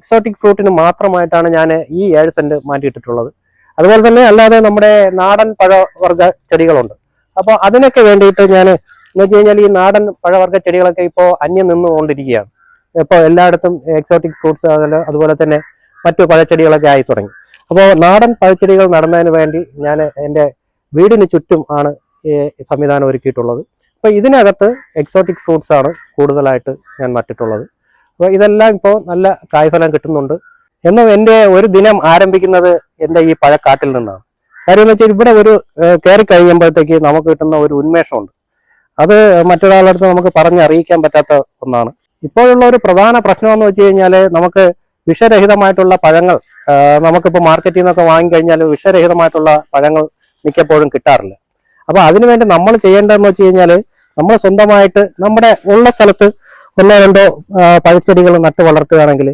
Exotic ഫ്രൂട്ടിന് മാത്രമായിട്ടാണ് ഞാൻ ഈ 7 സെന്റ് മാറ്റിയിട്ടിട്ടുള്ളത്. അതുപോലെ തന്നെ അല്ലാതെ നമ്മുടെ നാടൻ പഴവർഗ്ഗ ചെടികളുണ്ട്. അപ്പോൾ അതിനൊക്കെ വേണ്ടിയിട്ട് ഞാൻ എന്ന് വെച്ച് കഴിഞ്ഞാൽ ഈ നാടൻ പഴവർഗ്ഗ ചെടികളൊക്കെ ഇപ്പോൾ അന്യം നിന്നുകൊണ്ടിരിക്കുകയാണ്. ഇപ്പോൾ എല്ലായിടത്തും എക്സോട്ടിക് ഫ്രൂട്ട്സ് അതുപോലെ തന്നെ മറ്റു പഴച്ചെടികളൊക്കെ ആയി തുടങ്ങി. അപ്പോൾ നാടൻ പഴച്ചെടികൾ നടുന്നതിന് വേണ്ടി ഞാൻ എൻ്റെ വീടിന് ചുറ്റും ആണ് ഈ സംവിധാനം ഒരുക്കിയിട്ടുള്ളത്. അപ്പോൾ ഇതിനകത്ത് എക്സോട്ടിക് ഫ്രൂട്ട്സ് ആണ് കൂടുതലായിട്ട് ഞാൻ നട്ടിട്ടുള്ളത്. അപ്പോൾ ഇതെല്ലാം ഇപ്പോൾ നല്ല കായ്ഫലം കിട്ടുന്നുണ്ട്. എന്നും എൻ്റെ ഒരു ദിനം ആരംഭിക്കുന്നത് എൻ്റെ ഈ പഴക്കാട്ടിൽ നിന്നാണ്. കാര്യം എന്ന് വെച്ചാൽ ഇവിടെ ഒരു കയറി കഴിയുമ്പോഴത്തേക്ക് നമുക്ക് കിട്ടുന്ന ഒരു ഉന്മേഷമുണ്ട്. അത് മറ്റൊരാളടുത്ത് നമുക്ക് പറഞ്ഞറിയിക്കാൻ പറ്റാത്ത ഒന്നാണ്. ഇപ്പോഴുള്ള ഒരു പ്രധാന പ്രശ്നം എന്ന് വെച്ച് കഴിഞ്ഞാൽ നമുക്ക് വിഷരഹിതമായിട്ടുള്ള പഴങ്ങൾ നമുക്കിപ്പോൾ മാർക്കറ്റിൽ നിന്നൊക്കെ വാങ്ങിക്കഴിഞ്ഞാൽ വിഷരഹിതമായിട്ടുള്ള പഴങ്ങൾ മിക്കപ്പോഴും കിട്ടാറില്ല. അപ്പോൾ അതിനുവേണ്ടി നമ്മൾ ചെയ്യേണ്ടതെന്ന് വെച്ച് കഴിഞ്ഞാൽ നമ്മൾ സ്വന്തമായിട്ട് നമ്മുടെ ഉള്ള സ്ഥലത്ത് 1-2 പഴച്ചെടികൾ നട്ട് വളർത്തുകയാണെങ്കിൽ